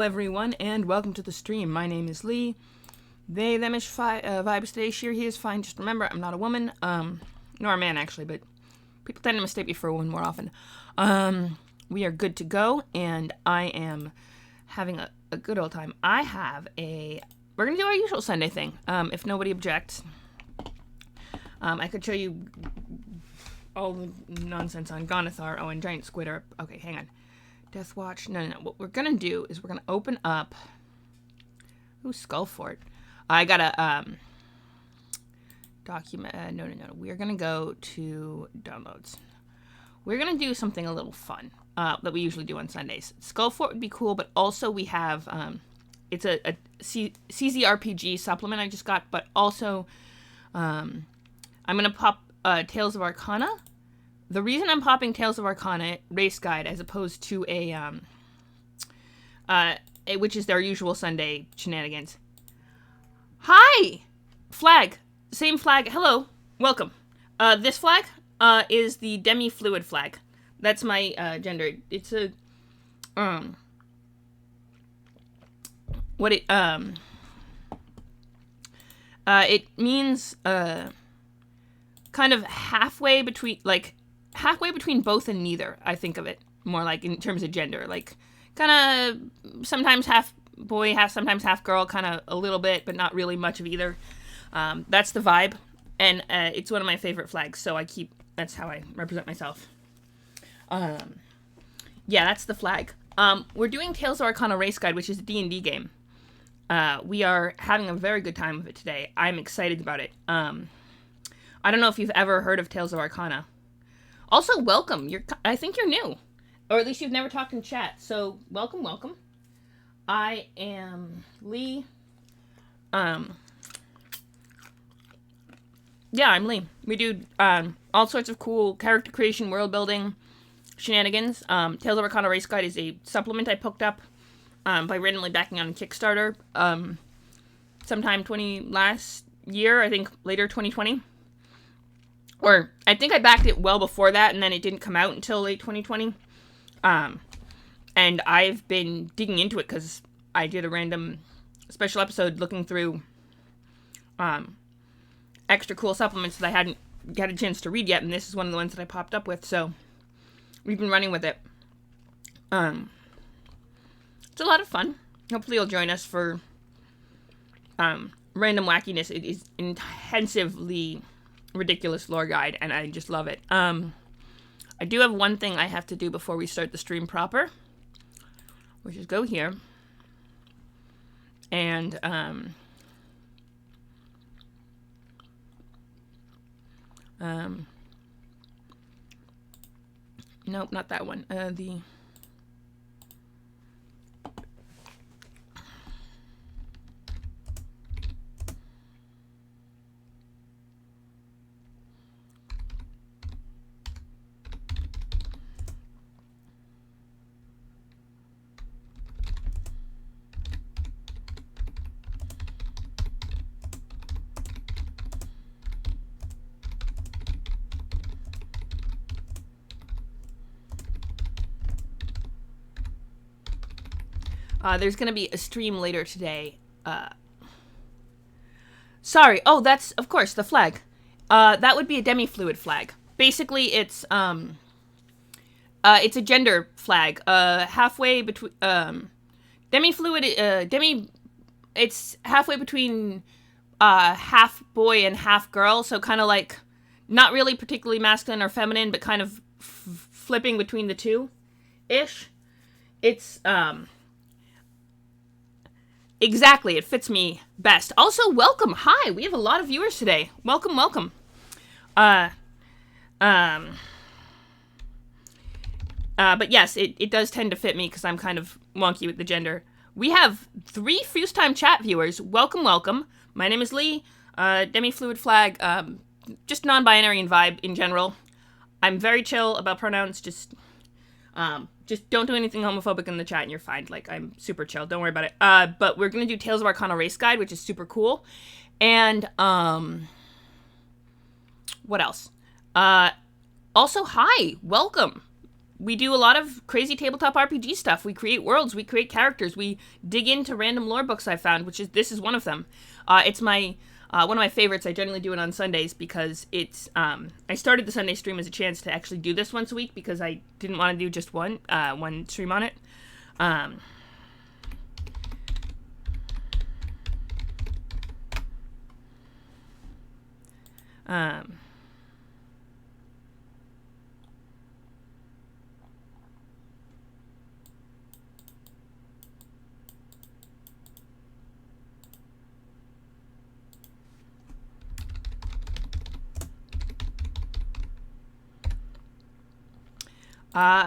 Hello everyone, and welcome to the stream. My name is Lee. They, them ish vibes today. She, he is fine. Just remember, I'm not a woman, nor a man actually, but people tend to mistake me for a woman more often. We are good to go, and I am having a good old time. We're gonna do our usual Sunday thing, if nobody objects. I could show you all the nonsense on Gonathar. Oh, and Giant Squid are, okay, hang on. Death Watch. No. What we're gonna do is we're gonna open up. Ooh, Skullfort. I gotta document. No. We are gonna go to downloads. We're gonna do something a little fun that we usually do on Sundays. Skullfort would be cool, but also we have it's a CZRPG supplement I just got, but also I'm gonna pop Tales of Arcana. The reason I'm popping Tales of Arcana race guide as opposed to which is their usual Sunday shenanigans. Hi! Flag. Same flag. Hello. Welcome. This flag is the demi-fluid flag. That's my gender. It's a it means kind of halfway between both and neither. I think of it more like in terms of gender, like kind of sometimes half boy, sometimes half girl, kind of a little bit, but not really much of either. That's the vibe, and it's one of my favorite flags, so that's how I represent myself. Yeah, that's the flag. We're doing Tales of Arcana Race Guide, which is a D&D game. We are having a very good time with it today. I'm excited about it. I don't know if you've ever heard of Tales of Arcana. Also, welcome. I think you're new. Or at least you've never talked in chat. So, welcome. I am Lee. Yeah, I'm Lee. We do all sorts of cool character creation, world building shenanigans. Tales of Arcana Race Guide is a supplement I picked up by randomly backing on Kickstarter sometime last year, I think later 2020. Or I think I backed it well before that, and then it didn't come out until late 2020. And I've been digging into it because I did a random special episode looking through extra cool supplements that I hadn't got a chance to read yet, and this is one of the ones that I popped up with, so we've been running with it. It's a lot of fun. Hopefully you'll join us for random wackiness. It is intensively ridiculous lore guide, and I just love it. I do have one thing I have to do before we start the stream proper, which is go here and nope, not that one. There's going to be a stream later today. Sorry. Oh, that's, of course, the flag. That would be a demi-fluid flag. Basically, it's a gender flag. Halfway between, demi-fluid, it's halfway between, half boy and half girl. So kind of like, not really particularly masculine or feminine, but kind of flipping between the two-ish. It's, exactly, it fits me best. Also, welcome. Hi, we have a lot of viewers today. Welcome. But yes, it does tend to fit me because I'm kind of wonky with the gender. We have 3 first time chat viewers. Welcome. My name is Lee. Demi-fluid flag. Just non-binary and vibe in general. I'm very chill about pronouns. Just don't do anything homophobic in the chat and you're fine. Like, I'm super chill. Don't worry about it. But we're going to do Tales of Arcana Race Guide, which is super cool. And, what else? Also, hi. Welcome. we do a lot of crazy tabletop RPG stuff. We create worlds, we create characters, we dig into random lore books I found, this is one of them. It's my one of my favorites. I generally do it on Sundays because it's I started the Sunday stream as a chance to actually do this once a week because I didn't want to do just one stream on it.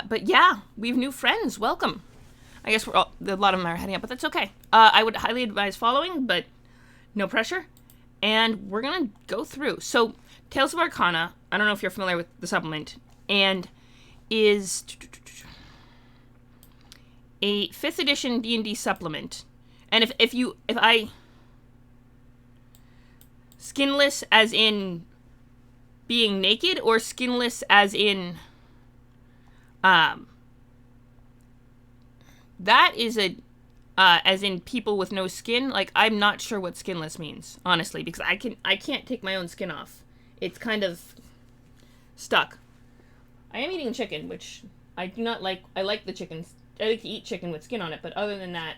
But yeah, we have new friends. Welcome. I guess a lot of them are heading up, but that's okay. I would highly advise following, but no pressure. And we're going to go through. So, Tales of Arcana, I don't know if you're familiar with the supplement, and is a 5th edition D&D supplement. And if I skinless as in being naked, or skinless as in that is as in people with no skin. Like, I'm not sure what skinless means, honestly, because I can't take my own skin off. It's kind of stuck. I am eating chicken, which I do not like. I like the chickens. I like to eat chicken with skin on it, but other than that,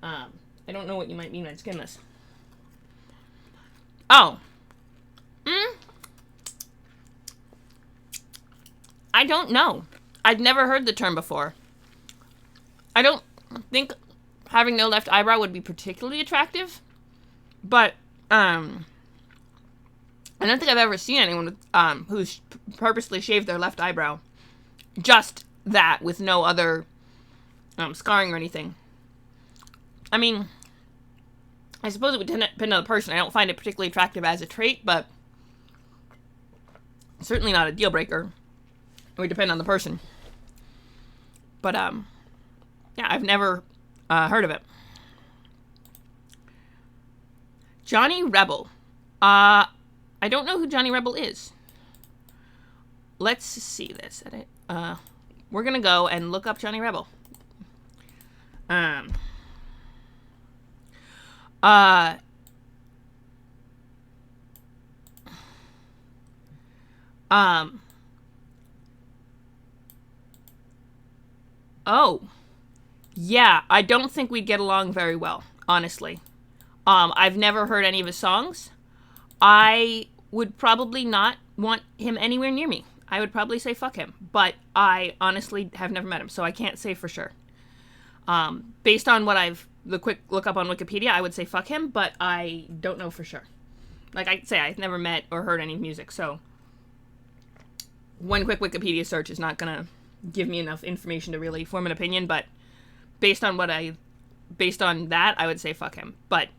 I don't know what you might mean by skinless. Oh. I don't know. I'd never heard the term before. I don't think having no left eyebrow would be particularly attractive, but I don't think I've ever seen anyone who's purposely shaved their left eyebrow. Just that, with no other scarring or anything. I mean, I suppose it would depend on the person. I don't find it particularly attractive as a trait, but certainly not a deal breaker. It would depend on the person. But, yeah, I've never heard of it. Johnny Rebel. I don't know who Johnny Rebel is. Let's see this. We're gonna go and look up Johnny Rebel. Oh. Yeah, I don't think we'd get along very well, honestly. I've never heard any of his songs. I would probably not want him anywhere near me. I would probably say fuck him. But I honestly have never met him, so I can't say for sure. Based on the quick look up on Wikipedia, I would say fuck him, but I don't know for sure. Like I say, I've never met or heard any music, so one quick Wikipedia search is not gonna give me enough information to really form an opinion, but based on that, I would say fuck him. But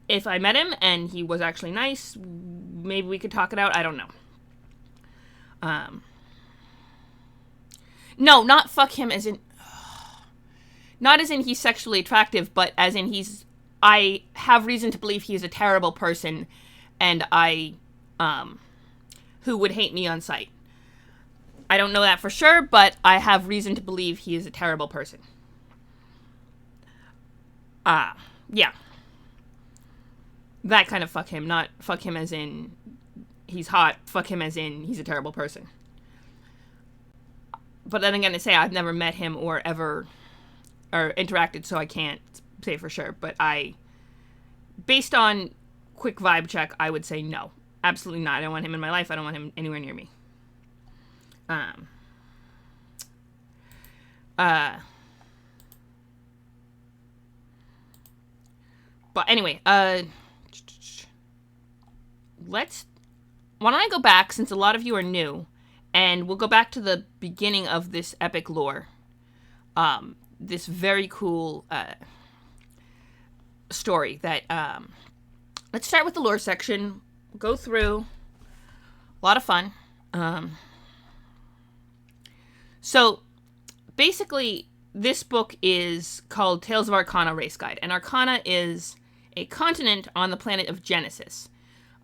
if I met him and he was actually nice, maybe we could talk it out. I don't know. No, not fuck him as in, not as in he's sexually attractive, but as in I have reason to believe he is a terrible person, and who would hate me on sight. I don't know that for sure, but I have reason to believe he is a terrible person. Yeah. That kind of fuck him, not fuck him as in he's hot, fuck him as in he's a terrible person. But then again, to say I've never met him or ever or interacted, so I can't say for sure. But based on quick vibe check, I would say no. Absolutely not. I don't want him in my life. I don't want him anywhere near me. But anyway, why don't I go back, since a lot of you are new, and we'll go back to the beginning of this epic lore. This very cool story that, let's start with the lore section, go through, a lot of fun. So, basically, this book is called Tales of Arcana Race Guide, and Arcana is a continent on the planet of Genesis.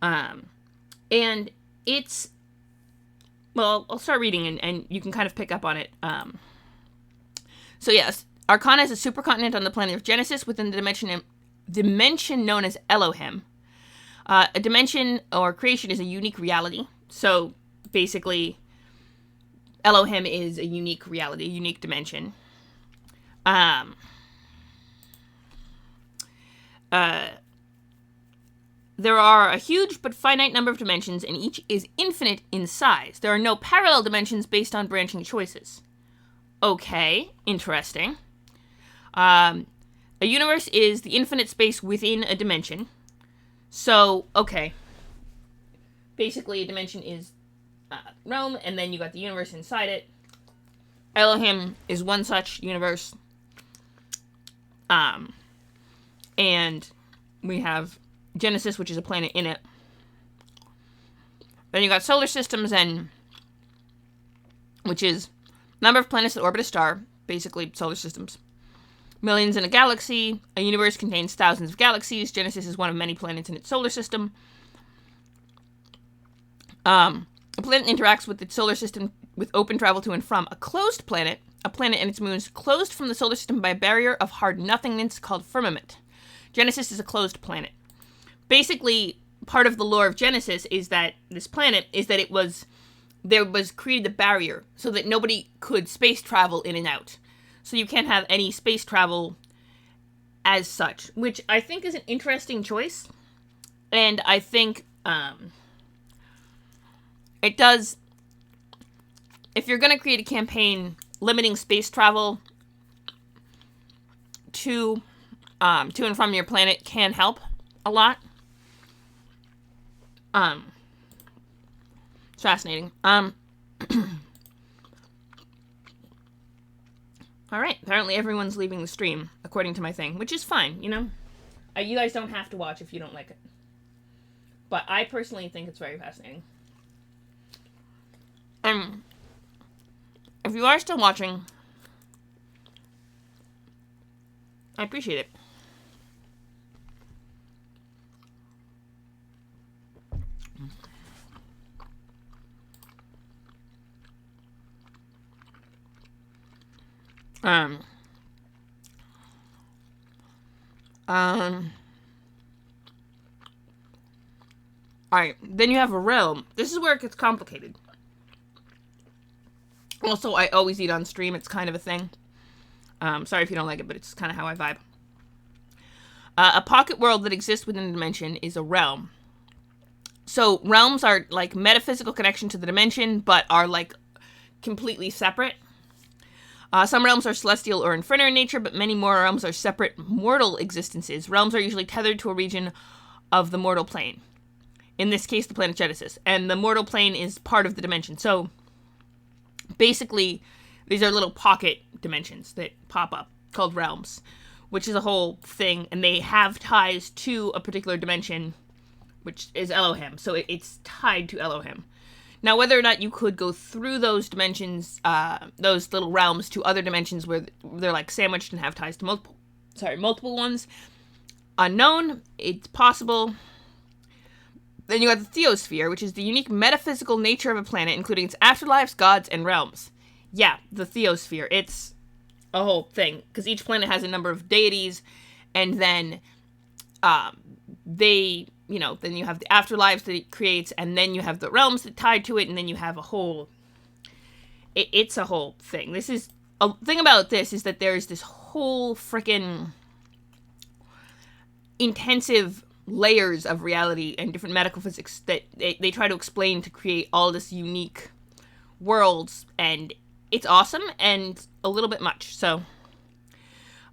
And it's, well, I'll start reading and you can kind of pick up on it. So yes, Arcana is a supercontinent on the planet of Genesis within the dimension known as Elohim. A dimension or creation is a unique reality. So basically, Elohim is a unique reality, a unique dimension. There are a huge but finite number of dimensions, and each is infinite in size. There are no parallel dimensions based on branching choices. Okay, interesting. A universe is the infinite space within a dimension. So, okay. Basically, a dimension is realm, and then you got the universe inside it. Elohim is one such universe. And we have Genesis, which is a planet in it. Then you got solar systems, which is number of planets that orbit a star, basically solar systems. Millions in a galaxy. A universe contains thousands of galaxies. Genesis is one of many planets in its solar system. A planet interacts with its solar system with open travel to and from. A closed planet, a planet and its moons, closed from the solar system by a barrier of hard nothingness called firmament. Genesis is a closed planet. Basically, part of the lore of Genesis is that this planet is that there was created a barrier so that nobody could space travel in and out. So you can't have any space travel as such, which I think is an interesting choice. And I think it does, if you're going to create a campaign limiting space travel to and from your planet can help a lot. It's fascinating. Alright, apparently everyone's leaving the stream, according to my thing, which is fine, you know? You guys don't have to watch if you don't like it. But I personally think it's very fascinating. If you are still watching, I appreciate it. Alright, then you have a realm. This is where it gets complicated. Also, I always eat on stream. It's kind of a thing. Sorry if you don't like it, but it's kind of how I vibe. A pocket world that exists within a dimension is a realm. So, realms are like metaphysical connection to the dimension, but are like completely separate. Some realms are celestial or infernal in nature, but many more realms are separate mortal existences. Realms are usually tethered to a region of the mortal plane. In this case, the planet Genesis. And the mortal plane is part of the dimension. So, basically, these are little pocket dimensions that pop up, called realms, which is a whole thing, and they have ties to a particular dimension, which is Elohim. So it's tied to Elohim. Now, whether or not you could go through those dimensions, those little realms to other dimensions where they're like sandwiched and have ties to multiple ones, unknown. It's possible. Then you got the theosphere, which is the unique metaphysical nature of a planet, including its afterlives, gods, and realms. Yeah, the theosphere. It's a whole thing, because each planet has a number of deities, and then then you have the afterlives that it creates, and then you have the realms that tied to it, and then you have a whole... It's a whole thing. A thing about this is that there's this whole freaking intensive layers of reality and different medical physics that they try to explain to create all this unique worlds, and it's awesome and a little bit much. So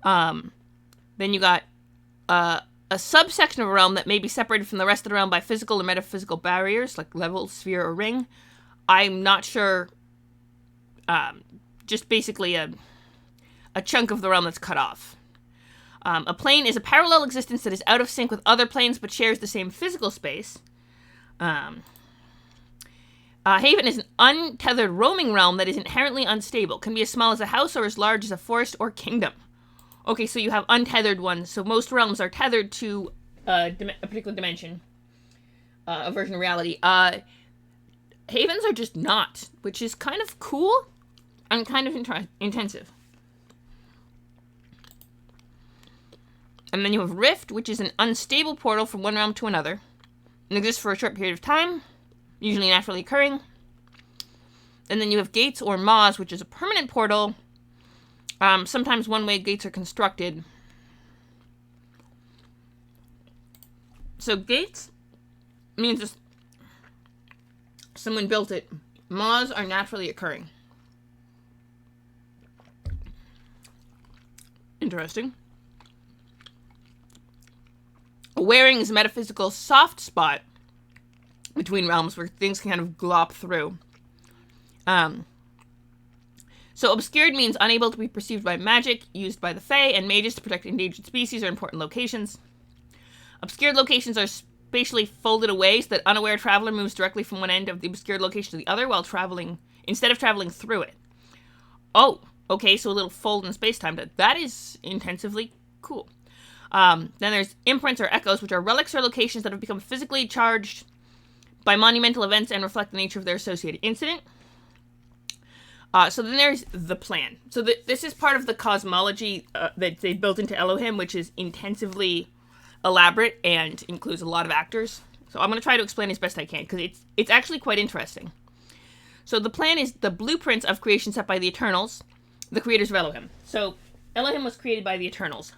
then you got a subsection of a realm that may be separated from the rest of the realm by physical or metaphysical barriers, like level, sphere, or ring. I'm not sure. Just basically a chunk of the realm that's cut off. A plane is a parallel existence that is out of sync with other planes but shares the same physical space. Haven is an untethered roaming realm that is inherently unstable. Can be as small as a house or as large as a forest or kingdom. Okay, so you have untethered ones. So most realms are tethered to a particular dimension, a version of reality. havens are just not, which is kind of cool and kind of intensive. And then you have Rift, which is an unstable portal from one realm to another. It exists for a short period of time, usually naturally occurring. And then you have Gates or Maws, which is a permanent portal. Sometimes one-way gates are constructed. So Gates means just someone built it. Maws are naturally occurring. Interesting. Wearing is a metaphysical soft spot between realms where things can kind of glop through. So obscured means unable to be perceived by magic used by the Fae and mages to protect endangered species or important locations. Obscured locations are spatially folded away so that unaware traveler moves directly from one end of the obscured location to the other while traveling, instead of traveling through it. Oh, okay, so a little fold in space-time. That is intensively cool. Then there's imprints or echoes, which are relics or locations that have become physically charged by monumental events and reflect the nature of their associated incident. So then there's the plan. So this is part of the cosmology that they built into Elohim, which is intensively elaborate and includes a lot of actors. So I'm going to try to explain as best I can, because it's actually quite interesting. So the plan is the blueprints of creation set by the Eternals, the creators of Elohim. So Elohim was created by the Eternals.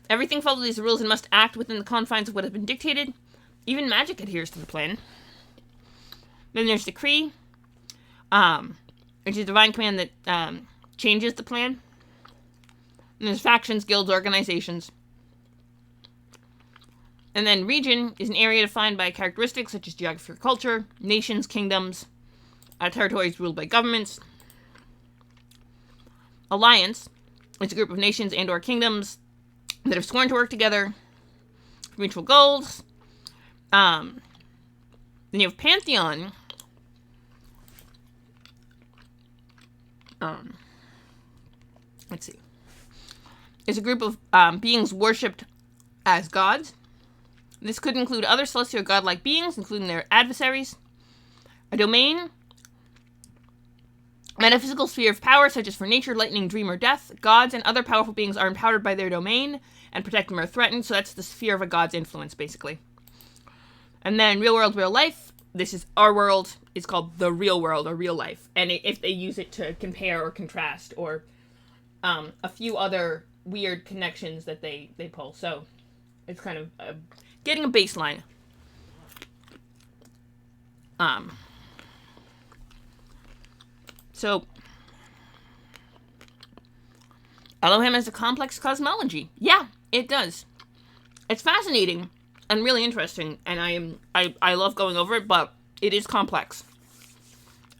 Everything follows these rules and must act within the confines of what has been dictated. Even magic adheres to the plan. Then there's Decree, which is a divine command that changes the plan. And there's factions, guilds, organizations. And then Region is an area defined by characteristics such as geography or culture, nations, kingdoms, territories ruled by governments. Alliance is a group of nations and or kingdoms that have sworn to work together for mutual goals. Then you have Pantheon. Let's see. It's a group of beings worshipped as gods. This could include other celestial godlike beings, including their adversaries. A domain. Metaphysical sphere of power, such as for nature, lightning, dream, or death. Gods and other powerful beings are empowered by their domain and protect them or threatened. So that's the sphere of a god's influence, basically. And then real world, real life. This is our world. It's called the real world or real life. And if they use it to compare or contrast or a few other weird connections that they pull. So it's kind of getting a baseline. So Elohim has a complex cosmology. Yeah, it does. It's fascinating and really interesting, and I love going over it, but it is complex.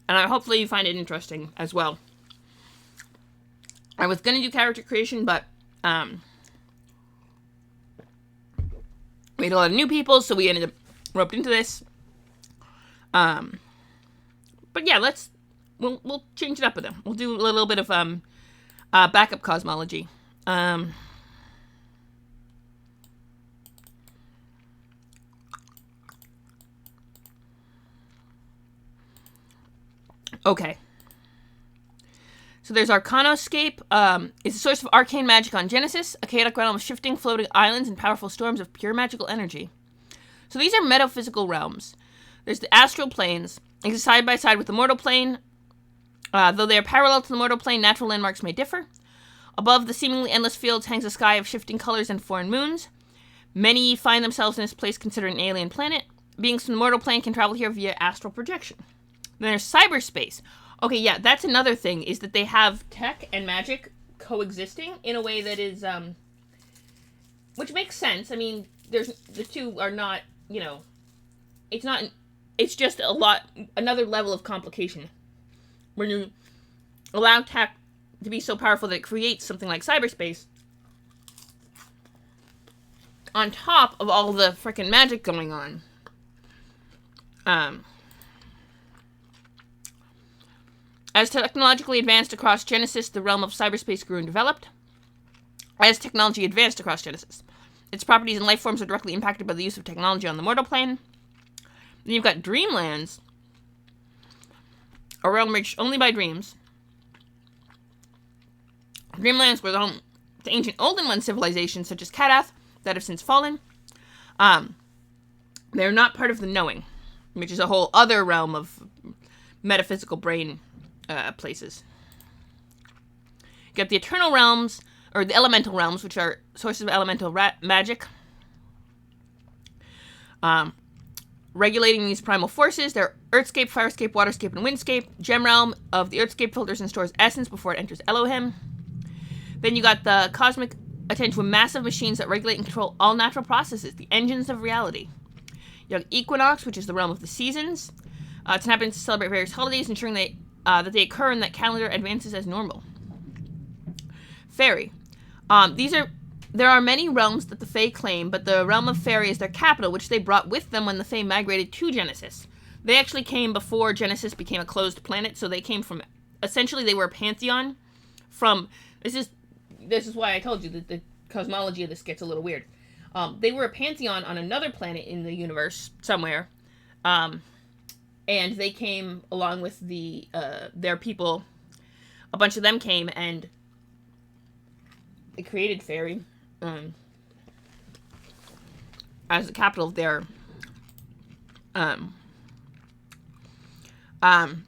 And hopefully you find it interesting as well. I was going to do character creation, but we had a lot of new people, so we ended up roped into this. But yeah, we'll change it up with them. We'll do a little bit of backup cosmology. Okay. So there's Arcanoscape. It's a source of arcane magic on Genesis, a chaotic realm of shifting, floating islands and powerful storms of pure magical energy. So these are metaphysical realms. There's the astral planes, exist side by side with the mortal plane. Though they are parallel to the mortal plane, natural landmarks may differ. Above the seemingly endless fields hangs a sky of shifting colors and foreign moons. Many find themselves in this place considered an alien planet. Beings from the mortal plane can travel here via astral projection. Then there's cyberspace. Okay, yeah, that's another thing, is that they have tech and magic coexisting in a way that is, which makes sense. I mean, the two are not, it's just another level of complication. When you allow tech to be so powerful that it creates something like cyberspace, on top of all the frickin' magic going on. As technologically advanced across Genesis, the realm of cyberspace grew and developed. As technology advanced across Genesis, its properties and life forms are directly impacted by the use of technology on the mortal plane. Then you've got dreamlands, a realm reached only by dreams. Dreamlands were the home to ancient Olden One civilizations such as Kadath that have since fallen. They're not part of the knowing, which is a whole other realm of metaphysical brain places. You got the eternal realms, or the elemental realms, which are sources of elemental magic. Regulating these primal forces, they're Earthscape, Firescape, Waterscape, and Windscape. Gem realm of the Earthscape filters and stores essence before it enters Elohim. Then you got the cosmic attend to massive machines that regulate and control all natural processes, the engines of reality. You have Equinox, which is the realm of the seasons. It's an happening to celebrate various holidays, ensuring that they occur and that calendar advances as normal. Fairy. There are many realms that the Fae claim, but the realm of Fairy is their capital, which they brought with them when the Fae migrated to Genesis. They actually came before Genesis became a closed planet, so they came from, essentially they were a pantheon from, this is why I told you that the cosmology of this gets a little weird. They were a pantheon on another planet in the universe somewhere, and they came along with their people. A bunch of them came and they created Fairy as the capital of their.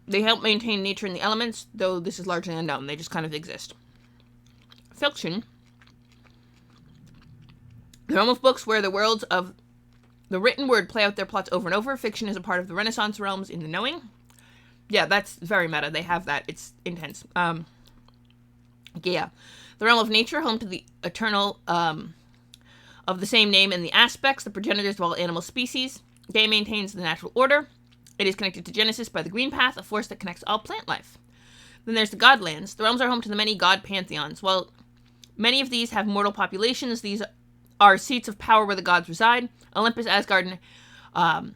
They help maintain nature and the elements, though this is largely unknown. They just kind of exist. Fiction. The realm of books where the worlds of the written word play out their plots over and over. Fiction is a part of the Renaissance realms in the knowing. Yeah, that's very meta. They have that. It's intense. Yeah. The realm of nature, home to the eternal of the same name and the aspects, the progenitors of all animal species. Gaia maintains the natural order. It is connected to Genesis by the green path, a force that connects all plant life. Then there's the Godlands. The realms are home to the many god pantheons. While many of these have mortal populations, these are seats of power where the gods reside. Olympus, Asgard, and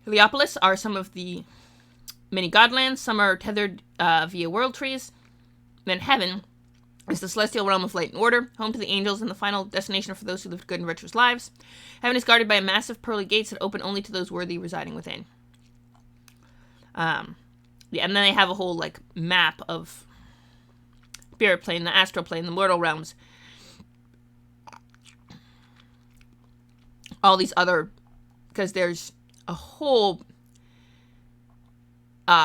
Heliopolis are some of the many godlands. Some are tethered via world trees. Then heaven is the celestial realm of light and order, home to the angels and the final destination for those who lived good and virtuous lives. Heaven is guarded by a massive pearly gates that open only to those worthy residing within. Yeah, and then they have a whole map of spirit plane, the astral plane, the mortal realms. All these other, because there's a whole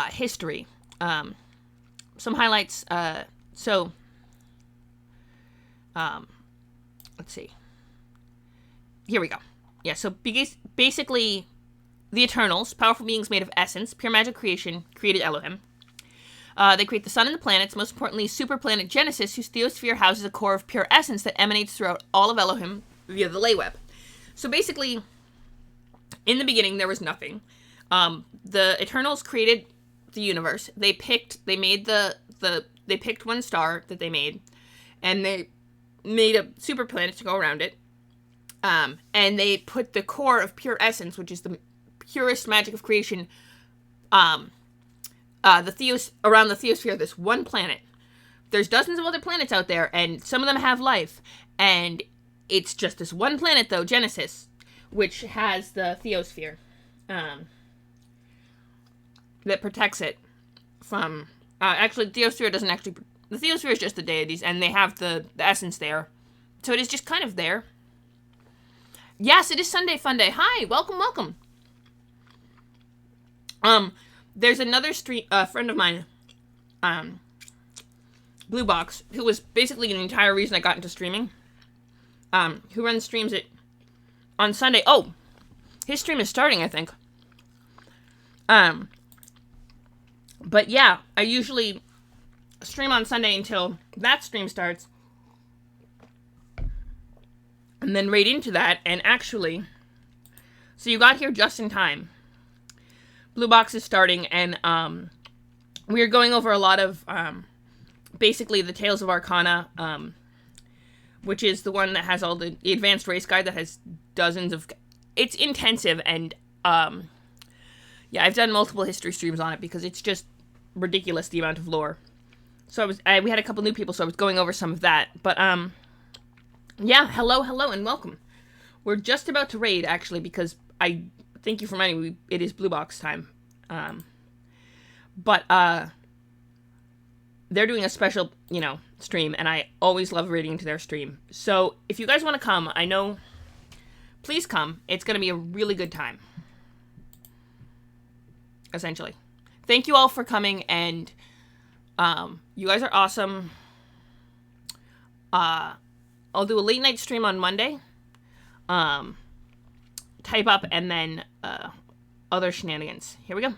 history. Some highlights. Let's see. Here we go. Yeah, so basically, the Eternals, powerful beings made of essence, pure magic creation, created Elohim. They create the sun and the planets, most importantly, superplanet Genesis, whose theosphere houses a core of pure essence that emanates throughout all of Elohim via the layweb. So basically, in the beginning, there was nothing. The Eternals created the universe. They picked one star that they made, and they made a super planet to go around it. And they put the core of pure essence, which is the purest magic of creation, around the theosphere, this one planet. There's dozens of other planets out there, and some of them have life, and it's just this one planet, though, Genesis, which has the theosphere, that protects it from, actually, the theosphere is just the deities, and they have the essence there, so it is just kind of there. Yes, it is Sunday Funday. Hi, welcome. There's another friend of mine, Blue Box, who was basically the entire reason I got into streaming, who runs streams on Sunday. Oh, his stream is starting, I think. But yeah, I usually stream on Sunday until that stream starts, and then right into that, and actually, so you got here just in time. Blue Box is starting, and we're going over a lot of basically the Tales of Arcana, which is the one that has all the advanced race guide that has dozens of. It's intensive, and yeah, I've done multiple history streams on it because it's just ridiculous the amount of lore. So we had a couple new people, so I was going over some of that. But yeah, hello, and welcome. We're just about to raid, actually, because thank you for reminding me. It is Blue Box time. But they're doing a special, stream, and I always love reading into their stream. So if you guys want to come, I know, please come. It's going to be a really good time. Essentially. Thank you all for coming, and you guys are awesome. I'll do a late night stream on Monday. Type up and then other shenanigans. Here we go.